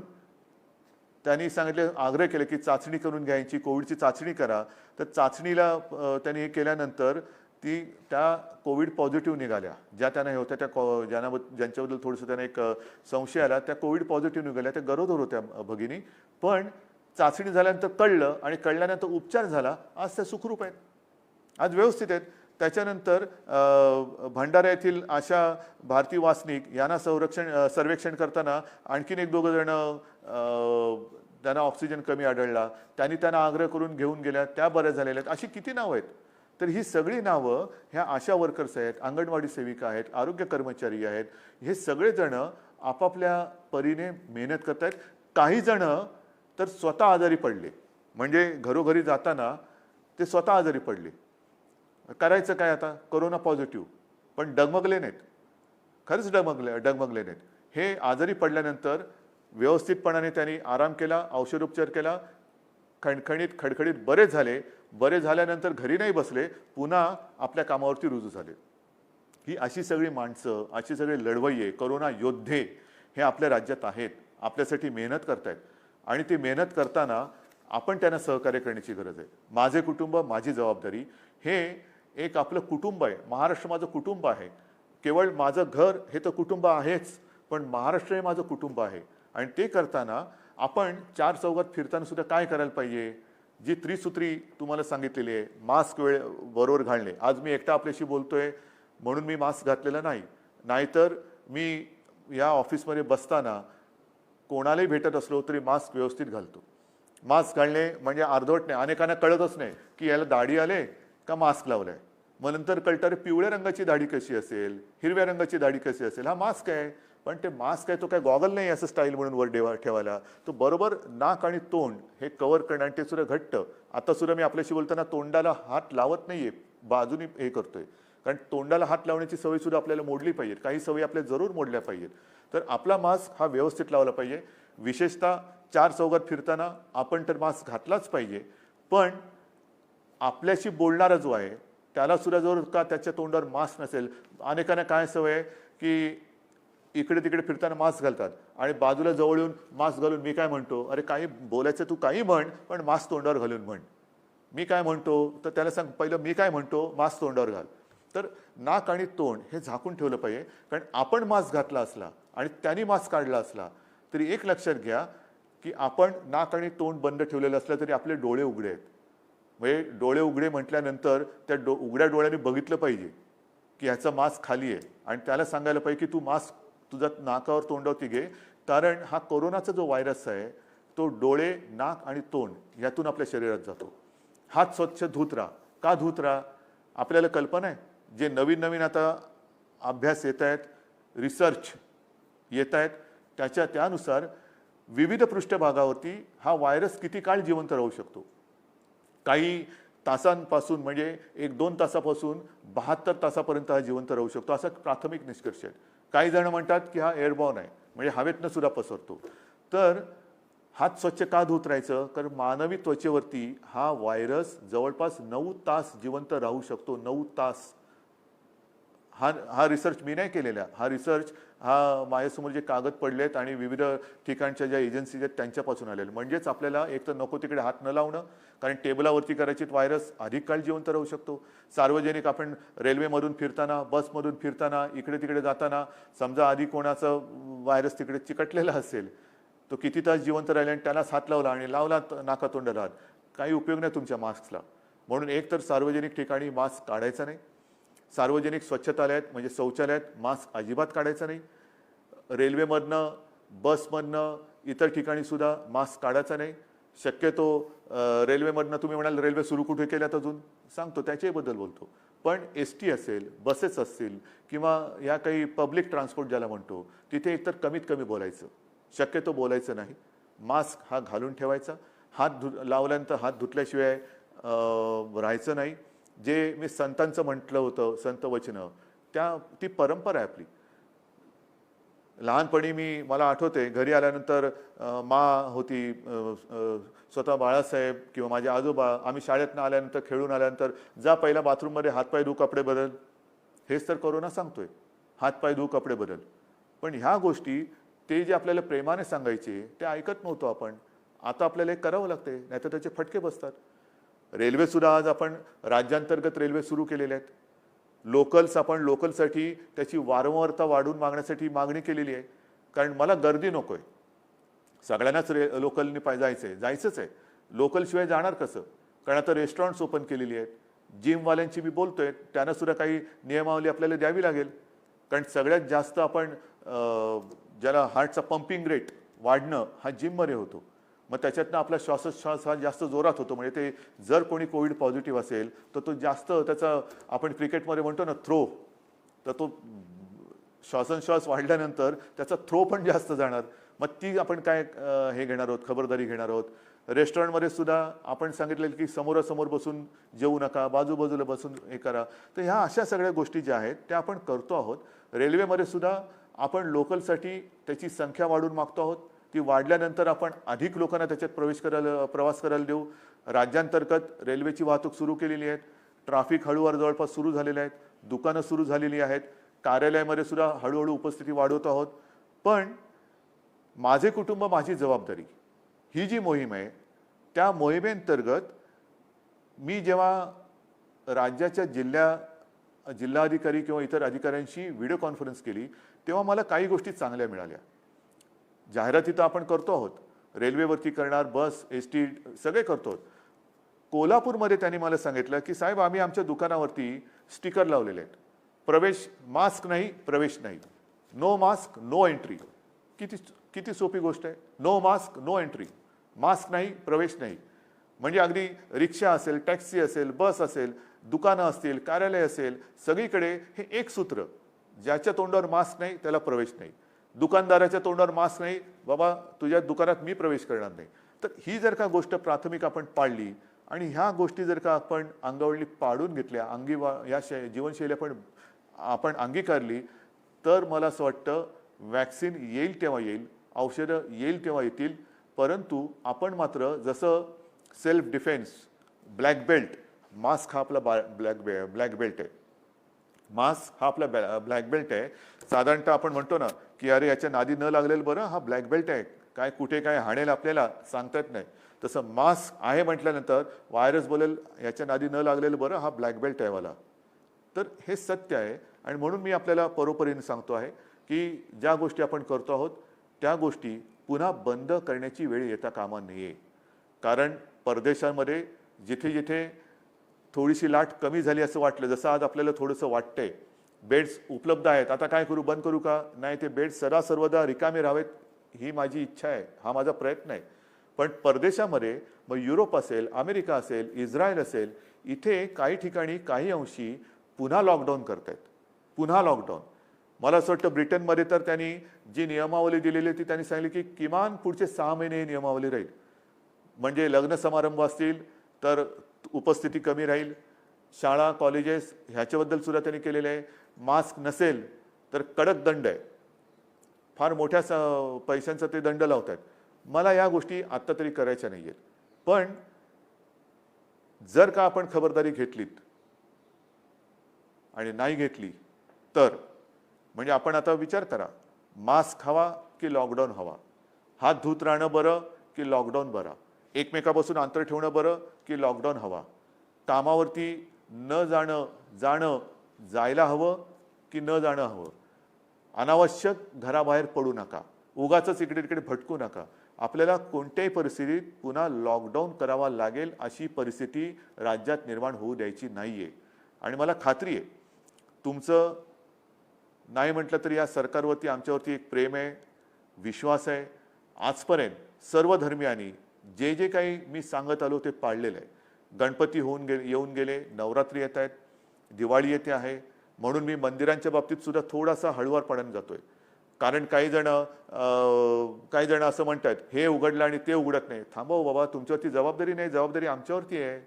त्यांनी सांगितले, आग्रह केले की चाचणी करून घ्यायची, कोविडची चाचणी करा. तर चाचणीला त्यांनी हे केल्यानंतर त्या कोविड पॉझिटिव्ह निघाल्या. ज्या त्यांना हे होत्या त्या ज्यांच्याबद्दल थोडंसं त्यांना एक संशय आला, त्या कोविड पॉझिटिव्ह निघाल्या. त्या गरोदर होत्या भगिनी, पण चाचणी झाल्यानंतर कळलं आणि कळल्यानंतर उपचार झाला. आज त्या सुखरूप आहेत, आज व्यवस्थित आहेत. त्याच्यानंतर भंडारा येथील आशा भारती वासनिक यांना सर्वेक्षण करताना आणखीन एक दोघं जण त्यांना ऑक्सिजन कमी आढळला, त्यांना आग्रह करून घेऊन गेल्या, त्या बऱ्या झालेल्या आहेत. अशी किती नावं आहेत. तर ही सगळी नावं ह्या आशा वर्कर्स आहेत, अंगणवाडी सेविका आहेत, आरोग्य कर्मचारी आहेत. हे सगळेजण आपापल्या परीने मेहनत करत आहेत. काही जण तर स्वतः आजारी पडले, म्हणजे घरोघरी जाताना ते स्वतः आजारी पडले. करायचं काय आता, कोरोना पॉझिटिव्ह, पण डगमगले नाहीत, खरंच डगमगले नाहीत. हे आजारी पडल्यानंतर व्यवस्थितपणाने त्यांनी आराम केला, औषधोपचार केला, खडखडीत बरे झाले. बरे झाल्यानंतर घरी नाही बसले, पुन्हा आपल्या कामावरती रुजू झाले. ही अशी सगळी माणसं, अशी सगळे लढवय्ये, कोरोना योद्धे हे आपल्या राज्यात आहेत, आपल्यासाठी मेहनत करतायत. आणि ती मेहनत करताना आपण त्यांना सहकार्य करण्याची गरज आहे. माझे कुटुंब माझी जबाबदारी हे एक आपलं कुटुंब आहे. महाराष्ट्र माझं कुटुंब आहे. केवळ माझं घर हे तर कुटुंब आहेच, पण महाराष्ट्र हे माझं कुटुंब आहे. आणि ते करताना आपण चार चौघात फिरताना सुद्धा काय करायला पाहिजे, जी त्रिसूत्री तुम्हाला सांगितलेली आहे, मास्क बरोबर घालणे. आज मी एकटा आपल्याशी बोलतोय म्हणून मी मास्क घातलेला नाही, नाहीतर मी या ऑफिसमध्ये बसताना कोणालाही भेटत असलो तरी मास्क व्यवस्थित घालतो. मास्क घालणे म्हणजे अर्धवट नाही. अनेकांना कळतच नाही की याला दाढी आले का मास्क लावलाय. मग नंतर कळतं रे पिवळ्या रंगाची दाढी कशी असेल, हिरव्या रंगाची दाढी कशी असेल. हा मास्क आहे, पण ते मास्क आहे तो काय गॉगल नाही असं स्टाईल म्हणून वर ठेवायला. तो बरोबर नाक आणि तोंड हे कव्हर करणं, आणि ते सुद्धा घट्ट. आता सुद्धा मी आपल्याशी बोलताना तोंडाला हात लावत नाहीये, बाजूनी हे करतोय, कारण तोंडाला हात लावण्याची सवय सुद्धा आपल्याला मोडली पाहिजे. काही सवयी आपल्या जरूर मोडल्या पाहिजेत. तर आपला मास्क हा व्यवस्थित लावला पाहिजे. विशेषतः चार चौघात फिरताना आपण तर मास्क घातलाच पाहिजे, पण आपल्याशी बोलणारा जो आहे त्याला सुद्धा जर का त्याच्या तोंडावर मास्क नसेल. अनेकांना काय सवय आहे की इकडे तिकडे फिरताना मास्क घालतात आणि बाजूला जवळ येऊन मास्क घालून मी काय म्हणतो, अरे काही बोलायचं तू काही म्हण, पण मास्क तोंडावर घालून म्हण. मी काय म्हणतो तर त्याला सांग पहिलं मी काय म्हणतो, मास्क तोंडावर घाल. तर नाक आणि तोंड हे झाकून ठेवलं पाहिजे. कारण आपण मास्क घातला असला आणि त्यांनी मास्क काढला असला तरी एक लक्षात घ्या की आपण नाक आणि तोंड बंद ठेवलेलं असलं तरी आपले डोळे उघडे आहेत. म्हणजे डोळे उघडे म्हटल्यानंतर त्या उघड्या डोळ्याने बघितलं पाहिजे की ह्याचा मास्क खाली आहे, आणि त्याला सांगायला पाहिजे की तू मास्क तुझा नाकावर तोंडावरती घे. कारण हा कोरोनाचा जो व्हायरस आहे तो डोळे, नाक आणि तोंड यातून आपल्या शरीरात जातो. हात स्वच्छ धुत राहा. का धुत राहा, आपल्याला कल्पना आहे जे नवीन नवीन आता अभ्यास येत आहेत, रिसर्च येत आहेत, त्यानुसार विविध पृष्ठभागावरती हा व्हायरस किती काळ जिवंत राहू शकतो. काही तासांपासून म्हणजे 1-2 तासापासून 72 तासापर्यंत हा जिवंत राहू शकतो, असा प्राथमिक निष्कर्ष आहे. काही जण म्हणतात की हा एअरबॉर्न आहे, म्हणजे हवेतनं सुद्धा पसरतो. तर हात स्वच्छ का धुत राहायचं? कारण मानवी त्वचेवरती हा व्हायरस जवळपास 9 तास जिवंत राहू शकतो. 9 तास. हा हा रिसर्च मी नाही केलेला. हा रिसर्च माझ्यासमोर जे कागद पडलेत आणि विविध ठिकाणच्या ज्या एजन्सीज आहेत त्यांच्यापासून आलेले. म्हणजेच आपल्याला एक तर नको तिकडे हात न लावणं, कारण टेबलावरती कदाचित व्हायरस अधिक काळ जिवंत राहू शकतो. सार्वजनिक आपण रेल्वेमधून फिरताना, बसमधून फिरताना, इकडे तिकडे जाताना समजा आधी कोणाचं व्हायरस तिकडे चिकटलेला असेल, तो किती तास जिवंत राहिला आणि त्यालाच हात लावला आणि लावला नाकातोंडाला, काही उपयोग नाही तुमच्या मास्कला. म्हणून एक तर सार्वजनिक ठिकाणी मास्क काढायचा नाही. सार्वजनिक स्वच्छतालयात म्हणजे शौचालयात मास्क अजिबात काढायचा नाही. रेल्वेमधनं, बसमधनं, इतर ठिकाणी सुद्धा मास्क काढायचा नाही. शक्यतो रेल्वेमधनं तुम्ही म्हणाल रेल्वे सुरू कुठे केल्यात अजून सांगतो त्याच्याबद्दल बोलतो. पण ST असेल, बसेस असतील किंवा या काही पब्लिक ट्रान्सपोर्ट ज्याला म्हणतो, तिथे एकतर कमीत कमी बोलायचं, शक्यतो बोलायचं नाही. मास्क हा घालून ठेवायचा. लावल्यानंतर हात धुतल्याशिवाय राहायचं नाही. जे मी संतांचं म्हटलं होतं, संत वचनं, ती परंपरा आहे आपली. लहानपणी मला आठवते घरी आल्यानंतर होती, स्वतः बाळासाहेब किंवा माझे आजोबा, आम्ही शाळेतनं आल्यानंतर खेळून आल्यानंतर जा पहिला बाथरूममध्ये हातपाय धु, कपडे बदल. हेच तर कोरोना सांगतोय, हातपाय धु, कपडे बदल. पण ह्या गोष्टी ते जे आपल्याला प्रेमाने सांगायचे ते ऐकत नव्हतो आपण. आता आपल्याला हे करावं लागते, नाहीतर त्याचे फटके बसतात. रेल्वे सुद्धा आज आपण राज्यांतर्गत रेल्वे सुरू केलेले आहेत. आपण लोकलसाठी त्याची वारंवारता वाढवून मागण्यासाठी मागणी केलेली आहे. कारण मला गर्दी नको आहे. सगळ्यांनाच लोकलनी जायचंच आहे. लोकलशिवाय जाणार कसं? कारण आता रेस्टॉरंट्स ओपन केलेली आहेत. जिमवाल्यांची मी बोलतोय, त्यांना सुद्धा काही नियमावली आपल्याला द्यावी लागेल. कारण सगळ्यात जास्त आपण ज्याला हार्टचा पंपिंग रेट वाढणं हा जिममध्ये होतो. मग त्याच्यातनं आपला श्वासोच्छ्वास हा जास्त जोरात होतो. म्हणजे ते जर कोणी कोविड पॉझिटिव्ह असेल तर तो जास्त त्याचा, आपण क्रिकेटमध्ये म्हणतो ना थ्रो, तर तो श्वासोच्छ्वास वाढल्यानंतर त्याचा थ्रो पण जास्त जाणार. मग ती आपण काय हे घेणार आहोत, खबरदारी घेणार आहोत. रेस्टॉरंटमध्ये सुद्धा आपण सांगितलेलं की समोरासमोर बसून जेवू नका, बाजूबाजूला बसून हे करा. तर ह्या अशा सगळ्या गोष्टी ज्या आहेत त्या आपण करतो आहोत. रेल्वेमध्ये सुद्धा आपण लोकलसाठी त्याची संख्या वाढवून मागतो आहोत. ती वाढल्यानंतर आपण अधिक लोकांना त्याच्यात प्रवास करायला देऊ. राज्यांतर्गत रेल्वेची वाहतूक सुरू केलेली आहे. ट्रॅफिक हळूवार जवळपास सुरू झालेले आहेत. दुकानं सुरू झालेली आहेत. कार्यालयामध्ये सुद्धा हळूहळू उपस्थिती वाढवत आहोत. पण माझे कुटुंब माझी जबाबदारी ही जी मोहीम आहे, त्या मोहिमेअंतर्गत मी जेव्हा राज्याच्या जिल्हाधिकारी किंवा इतर अधिकाऱ्यांशी व्हिडिओ कॉन्फरन्स केली, तेव्हा मला काही गोष्टी चांगल्या मिळाल्या. जाहिराती तर आपण करतो आहोत, रेल्वेवरती करणार, बस, ST सगळे करतो आहोत. कोल्हापूरमध्ये त्यांनी मला सांगितलं की साहेब, आम्ही आमच्या दुकानावरती स्टिकर लावलेले आहेत, प्रवेश मास्क नाही, प्रवेश नाही, नो मास्क नो एंट्री. किती सोपी गोष्ट आहे. No mask no entry, mask नाही, प्रवेश नाही. म्हणजे अगदी रिक्षा असेल, टॅक्सी असेल, बस असेल, दुकानं असतील, कार्यालय असेल, सगळीकडे हे एक सूत्र, ज्याच्या तोंडावर मास्क नाही त्याला प्रवेश नाही. दुकानदाराच्या तोंडावर मास्क नाही, बाबा तुझ्या दुकानात मी प्रवेश करणार नाही. तर ही जर का गोष्ट प्राथमिक आपण पाळली आणि ह्या गोष्टी जर का आपण अंगावळी पाडून घेतल्या, या जीवनशैली आपण अंगीकारली, तर मला असं वाटतं वॅक्सिन येईल तेव्हा येईल, औषधं येईल तेव्हा येतील. परंतु आपण मात्र जसं self defence, black belt, mask हा आपला ब्लॅक बेल्ट आहे. मास्क हा आपला ब्लॅक बेल्ट आहे. साधारणतः आपण म्हणतो ना की अरे याच्या नादी न लागलेलं बरं, हा ब्लॅक बेल्ट आहे, काय कुठे काय हाणेल आपल्याला सांगता येत नाही. तसं मास्क आहे म्हटल्यानंतर व्हायरस बोलेल याच्या नादी न लागलेलं बरं, हा ब्लॅक बेल्ट आहे मला. तर हे सत्य आहे. आणि म्हणून मी आपल्याला परोपरीने सांगतो आहे की ज्या गोष्टी आपण करतो आहोत त्या गोष्टी पुन्हा बंद करण्याची वेळ येता कामा नये. कारण परदेशांमध्ये जिथे जिथे थोडीशी लाट कमी झाली असं वाटलं, जसं आज आपल्याला थोडंसं वाटतंय, बेड्स उपलब्ध आहेत, आता काय करू, बंद करू का? नाही, ते बेड्स सर्वदा रिकामे राहावेत ही माझी इच्छा आहे, हा माझा प्रयत्न आहे. पण परदेशामध्ये मग युरोप असेल, अमेरिका असेल, इस्रायल असेल, इथे काही ठिकाणी काही अंशी पुन्हा लॉकडाऊन करतायत. पुन्हा लॉकडाऊन. मला असं वाटतं ब्रिटनमध्ये तर त्यांनी जी नियमावली दिलेली ती त्यांनी सांगितली की किमान पुढचे 6 महिने ही नियमावली राहील. म्हणजे लग्न समारंभ असतील तर उपस्थिती कमी राहील. शाळा, कॉलेजेस ह्याच्याबद्दल सुद्धा त्यांनी केलेलं आहे. मास्क नसेल तर कडक दंड आहे. फार मोठ्या पैशांचा ते दंड लावत आहेत. मला या गोष्टी आत्ता तरी करायच्या नाही आहेत. पण जर का आपण खबरदारी घेतलीत आणि नाही घेतली तर म्हणजे आपण आता विचार करा, मास्क हवा की लॉकडाऊन हवा? हात धुत राहणं बरं की लॉकडाऊन बरा? एकमेकापासून अंतर ठेवणं बरं की लॉकडाऊन हवा? कामावरती न जाणं जायला हवं की न जाणं हवं? अनावश्यक घराबाहेर पडू नका, उगाचच इकडे तिकडे भटकू नका. आपल्याला कोणत्याही परिस्थितीत पुन्हा लॉकडाऊन करावा लागेल अशी परिस्थिती राज्यात निर्माण होऊ द्यायची नाहीये. आणि मला खात्री आहे तुमचं नाही म्हटलं तरी या सरकारवरती आमच्यावरती एक प्रेम आहे, विश्वास आहे. आजपर्यंत सर्व धर्मियांनी जे जे काही मी सांगत आलो ते पाळलेलं आहे. गणपती येऊन गेले, नवरात्री येत आहेत, दिवाळी येते आहे, म्हणून मी मंदिरांच्या बाबतीत सुद्धा थोडासा हळुवारपणाने जातोय. कारण काही जण असं म्हणतात हे उघडलं आणि ते उघडत नाही. थांबव बाबा, तुमच्यावरती जबाबदारी नाही, जबाबदारी आमच्यावरती आहे.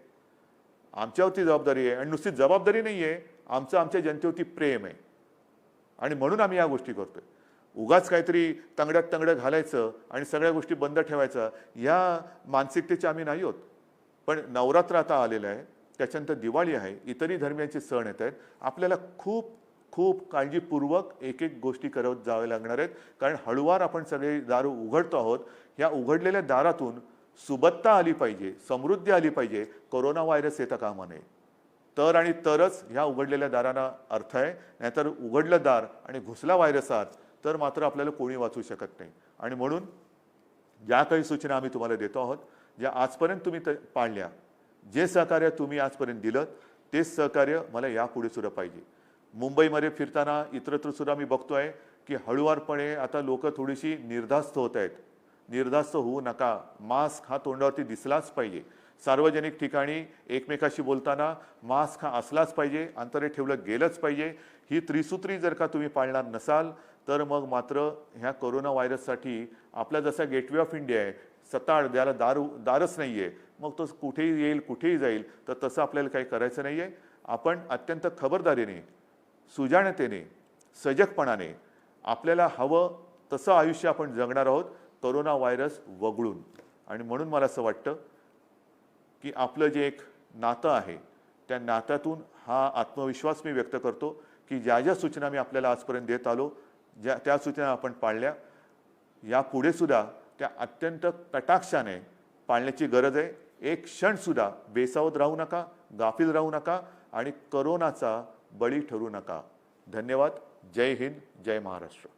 आमच्यावरती जबाबदारी आहे आणि नुसती जबाबदारी नाही आहे, आमच्या जनतेवरती प्रेम आहे आणि म्हणून आम्ही या गोष्टी करतोय. उगाच काहीतरी तंगड्यात तंगडं घालायचं आणि सगळ्या गोष्टी बंद ठेवायचं या मानसिकतेचे आम्ही नाही होत. पण नवरात्र आता आलेलं आहे, त्याच्यानंतर दिवाळी आहे, इतरही धर्मियांचे सण येत आहेत. आपल्याला खूप खूप काळजीपूर्वक एक एक गोष्टी करत जावे लागणार आहेत. कारण हळूवार आपण सगळे दार उघडतो आहोत. या उघडलेल्या दारातून सुबत्ता आली पाहिजे, समृद्धी आली पाहिजे, कोरोना व्हायरस येता कामा नये. तरच ह्या उघडलेल्या दारांना अर्थ आहे. नाहीतर उघडलं दार आणि घुसला व्हायरस आत तर मात्र आपल्याला कोणी वाचू शकत नाही. आणि म्हणून ज्या काही सूचना आम्ही तुम्हाला देतो आहोत, ज्या आजपर्यंत तुम्ही पाळल्या, जे सहकार्य तुम्ही आजपर्यंत दिलं तेच सहकार्य मला यापुढे सुद्धा पाहिजे. मुंबईमध्ये फिरताना इतरत्र सुद्धा मी बघतोय की हळुवारपणे आता लोक थोडीशी निर्धास्त होत आहेत. निर्धास्त होऊ नका. मास्क हा तोंडावरती दिसलाच पाहिजे. सार्वजनिक ठिकाणी एकमेकाशी बोलताना मास्क हा असलाच पाहिजे, अंतर ठेवलं गेलंच पाहिजे. ही त्रिसूत्री जर का तुम्ही पाळणार नसाल तर मग मात्र ह्या कोरोना व्हायरससाठी आपला जसा गेटवे ऑफ इंडिया आहे, सताळ द्याला दारच नाही आहे, मग तो कुठेही येईल कुठेही जाईल, तर तसं आपल्याला काही करायचं नाही आहे. आपण अत्यंत खबरदारीने, सुजाणतेने, सजगपणाने आपल्याला हवं तसं आयुष्य आपण जगणार आहोत कोरोना व्हायरस वगळून. आणि म्हणून मला असं वाटतं की आपलं जे एक नातं आहे त्या नात्यातून हा आत्मविश्वास मी व्यक्त करतो की ज्या ज्या सूचना मी आपल्याला आजपर्यंत देत आलो, त्या सूचना आपण पाळल्या, यापुढे सुद्धा त्या अत्यंत कटाक्षाने पाळण्याची गरज आहे. एक क्षणसुद्धा बेसावध राहू नका, गाफील राहू नका आणि कोरोनाचा बळी ठरू नका. धन्यवाद. जय हिंद, जय महाराष्ट्र.